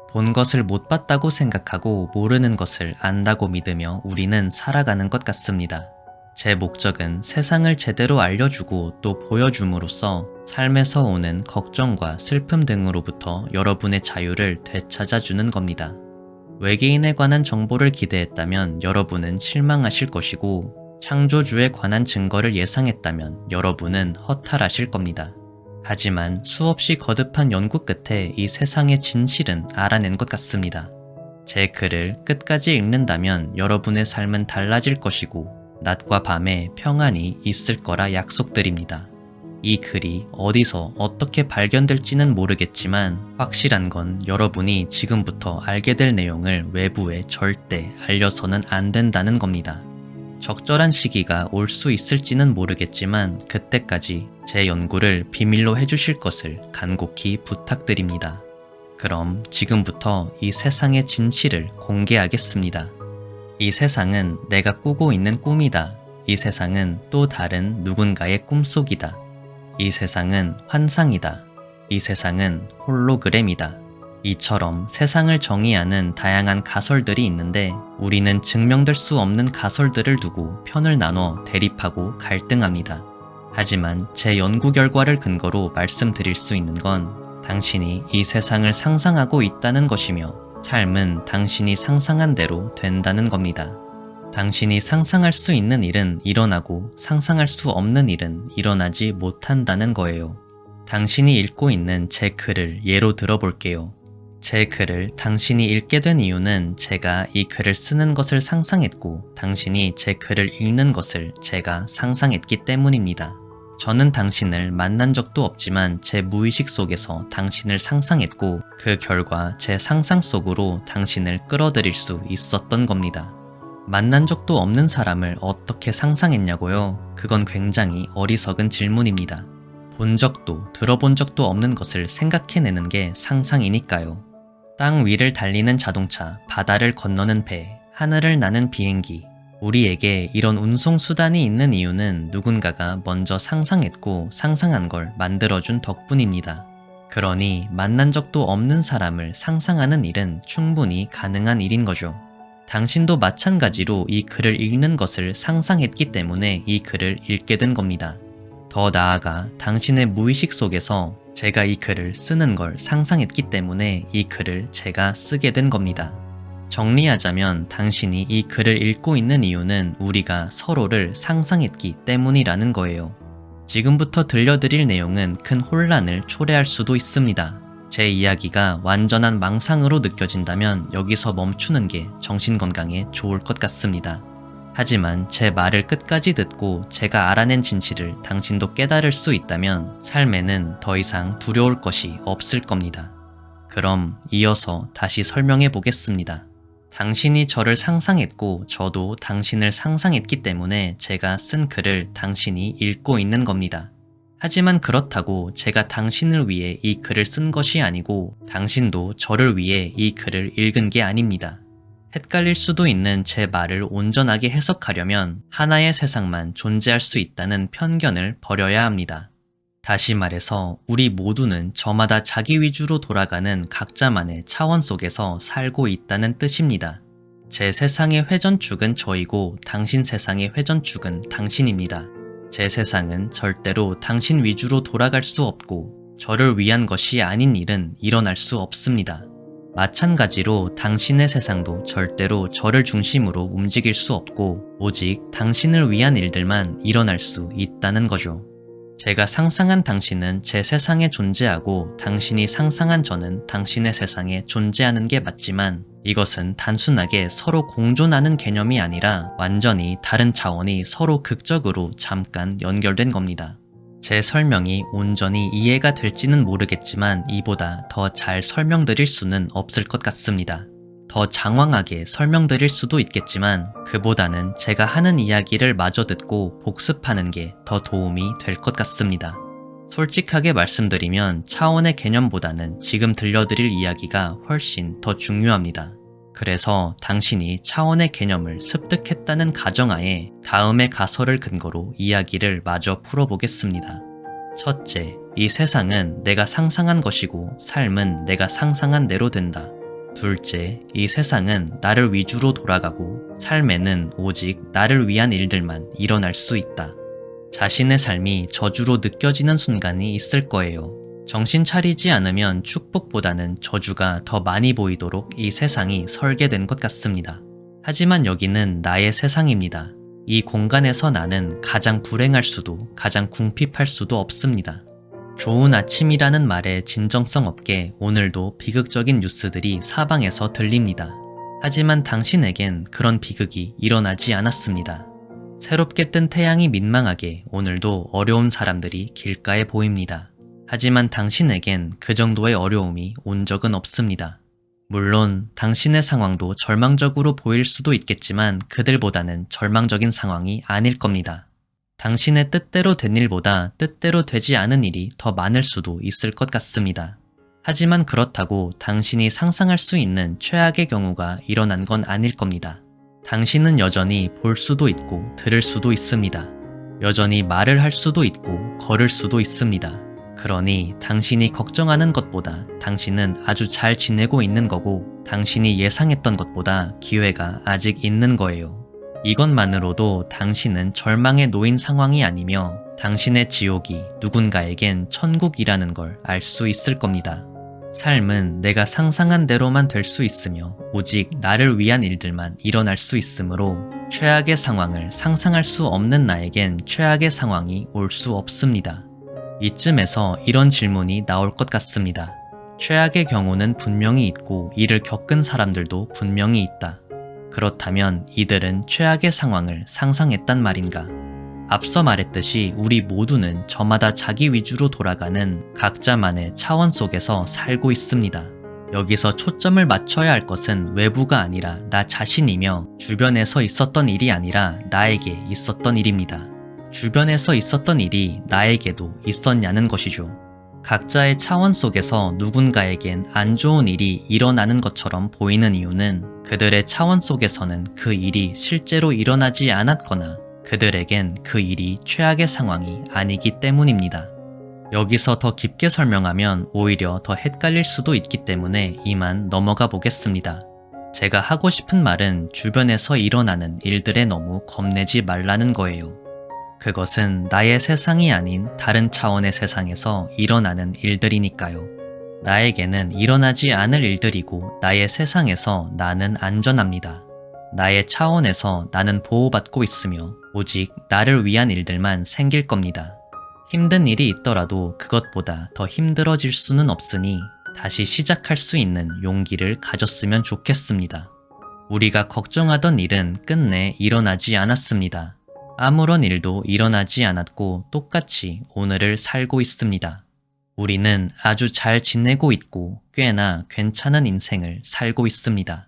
본 것을 못 봤다고 생각하고 모르는 것을 안다고 믿으며 우리는 살아가는 것 같습니다. 제 목적은 세상을 제대로 알려주고 또 보여줌으로써 삶에서 오는 걱정과 슬픔 등으로부터 여러분의 자유를 되찾아주는 겁니다. 외계인에 관한 정보를 기대했다면 여러분은 실망하실 것이고, 창조주에 관한 증거를 예상했다면 여러분은 허탈하실 겁니다. 하지만 수없이 거듭한 연구 끝에 이 세상의 진실은 알아낸 것 같습니다. 제 글을 끝까지 읽는다면 여러분의 삶은 달라질 것이고, 낮과 밤에 평안이 있을 거라 약속드립니다. 이 글이 어디서 어떻게 발견될지는 모르겠지만 확실한 건 여러분이 지금부터 알게 될 내용을 외부에 절대 알려서는 안 된다는 겁니다. 적절한 시기가 올 수 있을지는 모르겠지만 그때까지 제 연구를 비밀로 해주실 것을 간곡히 부탁드립니다. 그럼 지금부터 이 세상의 진실을 공개하겠습니다. 이 세상은 내가 꾸고 있는 꿈이다. 이 세상은 또 다른 누군가의 꿈속이다. 이 세상은 환상이다. 이 세상은 홀로그램이다. 이처럼 세상을 정의하는 다양한 가설들이 있는데 우리는 증명될 수 없는 가설들을 두고 편을 나눠 대립하고 갈등합니다. 하지만 제 연구 결과를 근거로 말씀드릴 수 있는 건 당신이 이 세상을 상상하고 있다는 것이며 삶은 당신이 상상한 대로 된다는 겁니다. 당신이 상상할 수 있는 일은 일어나고 상상할 수 없는 일은 일어나지 못한다는 거예요. 당신이 읽고 있는 제 글을 예로 들어볼게요. 제 글을 당신이 읽게 된 이유는 제가 이 글을 쓰는 것을 상상했고 당신이 제 글을 읽는 것을 제가 상상했기 때문입니다. 저는 당신을 만난 적도 없지만 제 무의식 속에서 당신을 상상했고 그 결과 제 상상 속으로 당신을 끌어들일 수 있었던 겁니다. 만난 적도 없는 사람을 어떻게 상상했냐고요? 그건 굉장히 어리석은 질문입니다. 본 적도 들어본 적도 없는 것을 생각해내는 게 상상이니까요. 땅 위를 달리는 자동차, 바다를 건너는 배, 하늘을 나는 비행기. 우리에게 이런 운송수단이 있는 이유는 누군가가 먼저 상상했고 상상한 걸 만들어준 덕분입니다. 그러니 만난 적도 없는 사람을 상상하는 일은 충분히 가능한 일인 거죠. 당신도 마찬가지로 이 글을 읽는 것을 상상했기 때문에 이 글을 읽게 된 겁니다. 더 나아가 당신의 무의식 속에서 제가 이 글을 쓰는 걸 상상했기 때문에 이 글을 제가 쓰게 된 겁니다. 정리하자면 당신이 이 글을 읽고 있는 이유는 우리가 서로를 상상했기 때문이라는 거예요. 지금부터 들려드릴 내용은 큰 혼란을 초래할 수도 있습니다. 제 이야기가 완전한 망상으로 느껴진다면 여기서 멈추는 게 정신건강에 좋을 것 같습니다. 하지만 제 말을 끝까지 듣고 제가 알아낸 진실을 당신도 깨달을 수 있다면 삶에는 더 이상 두려울 것이 없을 겁니다. 그럼 이어서 다시 설명해 보겠습니다. 당신이 저를 상상했고 저도 당신을 상상했기 때문에 제가 쓴 글을 당신이 읽고 있는 겁니다. 하지만 그렇다고 제가 당신을 위해 이 글을 쓴 것이 아니고 당신도 저를 위해 이 글을 읽은 게 아닙니다. 헷갈릴 수도 있는 제 말을 온전하게 해석하려면 하나의 세상만 존재할 수 있다는 편견을 버려야 합니다. 다시 말해서 우리 모두는 저마다 자기 위주로 돌아가는 각자만의 차원 속에서 살고 있다는 뜻입니다. 제 세상의 회전축은 저이고 당신 세상의 회전축은 당신입니다. 제 세상은 절대로 당신 위주로 돌아갈 수 없고 저를 위한 것이 아닌 일은 일어날 수 없습니다. 마찬가지로 당신의 세상도 절대로 저를 중심으로 움직일 수 없고 오직 당신을 위한 일들만 일어날 수 있다는 거죠. 제가 상상한 당신은 제 세상에 존재하고 당신이 상상한 저는 당신의 세상에 존재하는 게 맞지만 이것은 단순하게 서로 공존하는 개념이 아니라 완전히 다른 차원이 서로 극적으로 잠깐 연결된 겁니다. 제 설명이 온전히 이해가 될지는 모르겠지만 이보다 더 잘 설명드릴 수는 없을 것 같습니다. 더 장황하게 설명드릴 수도 있겠지만 그보다는 제가 하는 이야기를 마저 듣고 복습하는 게 더 도움이 될 것 같습니다. 솔직하게 말씀드리면 차원의 개념보다는 지금 들려드릴 이야기가 훨씬 더 중요합니다. 그래서 당신이 차원의 개념을 습득했다는 가정하에 다음의 가설을 근거로 이야기를 마저 풀어보겠습니다. 첫째, 이 세상은 내가 상상한 것이고 삶은 내가 상상한 대로 된다. 둘째, 이 세상은 나를 위주로 돌아가고 삶에는 오직 나를 위한 일들만 일어날 수 있다. 자신의 삶이 저주로 느껴지는 순간이 있을 거예요. 정신 차리지 않으면 축복보다는 저주가 더 많이 보이도록 이 세상이 설계된 것 같습니다. 하지만 여기는 나의 세상입니다. 이 공간에서 나는 가장 불행할 수도 가장 궁핍할 수도 없습니다. 좋은 아침이라는 말에 진정성 없게 오늘도 비극적인 뉴스들이 사방에서 들립니다. 하지만 당신에겐 그런 비극이 일어나지 않았습니다. 새롭게 뜬 태양이 민망하게 오늘도 어려운 사람들이 길가에 보입니다. 하지만 당신에겐 그 정도의 어려움이 온 적은 없습니다. 물론 당신의 상황도 절망적으로 보일 수도 있겠지만 그들보다는 절망적인 상황이 아닐 겁니다. 당신의 뜻대로 된 일보다 뜻대로 되지 않은 일이 더 많을 수도 있을 것 같습니다. 하지만 그렇다고 당신이 상상할 수 있는 최악의 경우가 일어난 건 아닐 겁니다. 당신은 여전히 볼 수도 있고 들을 수도 있습니다. 여전히 말을 할 수도 있고 걸을 수도 있습니다. 그러니 당신이 걱정하는 것보다 당신은 아주 잘 지내고 있는 거고 당신이 예상했던 것보다 기회가 아직 있는 거예요. 이것만으로도 당신은 절망에 놓인 상황이 아니며 당신의 지옥이 누군가에겐 천국이라는 걸 알 수 있을 겁니다. 삶은 내가 상상한 대로만 될 수 있으며 오직 나를 위한 일들만 일어날 수 있으므로 최악의 상황을 상상할 수 없는 나에겐 최악의 상황이 올 수 없습니다. 이쯤에서 이런 질문이 나올 것 같습니다. 최악의 경우는 분명히 있고 이를 겪은 사람들도 분명히 있다. 그렇다면 이들은 최악의 상황을 상상했단 말인가? 앞서 말했듯이 우리 모두는 저마다 자기 위주로 돌아가는 각자만의 차원 속에서 살고 있습니다. 여기서 초점을 맞춰야 할 것은 외부가 아니라 나 자신이며 주변에서 있었던 일이 아니라 나에게 있었던 일입니다. 주변에서 있었던 일이 나에게도 있었냐는 것이죠. 각자의 차원 속에서 누군가에겐 안 좋은 일이 일어나는 것처럼 보이는 이유는 그들의 차원 속에서는 그 일이 실제로 일어나지 않았거나 그들에겐 그 일이 최악의 상황이 아니기 때문입니다. 여기서 더 깊게 설명하면 오히려 더 헷갈릴 수도 있기 때문에 이만 넘어가 보겠습니다. 제가 하고 싶은 말은 주변에서 일어나는 일들에 너무 겁내지 말라는 거예요. 그것은 나의 세상이 아닌 다른 차원의 세상에서 일어나는 일들이니까요. 나에게는 일어나지 않을 일들이고 나의 세상에서 나는 안전합니다. 나의 차원에서 나는 보호받고 있으며 오직 나를 위한 일들만 생길 겁니다. 힘든 일이 있더라도 그것보다 더 힘들어질 수는 없으니 다시 시작할 수 있는 용기를 가졌으면 좋겠습니다. 우리가 걱정하던 일은 끝내 일어나지 않았습니다. 아무런 일도 일어나지 않았고 똑같이 오늘을 살고 있습니다. 우리는 아주 잘 지내고 있고 꽤나 괜찮은 인생을 살고 있습니다.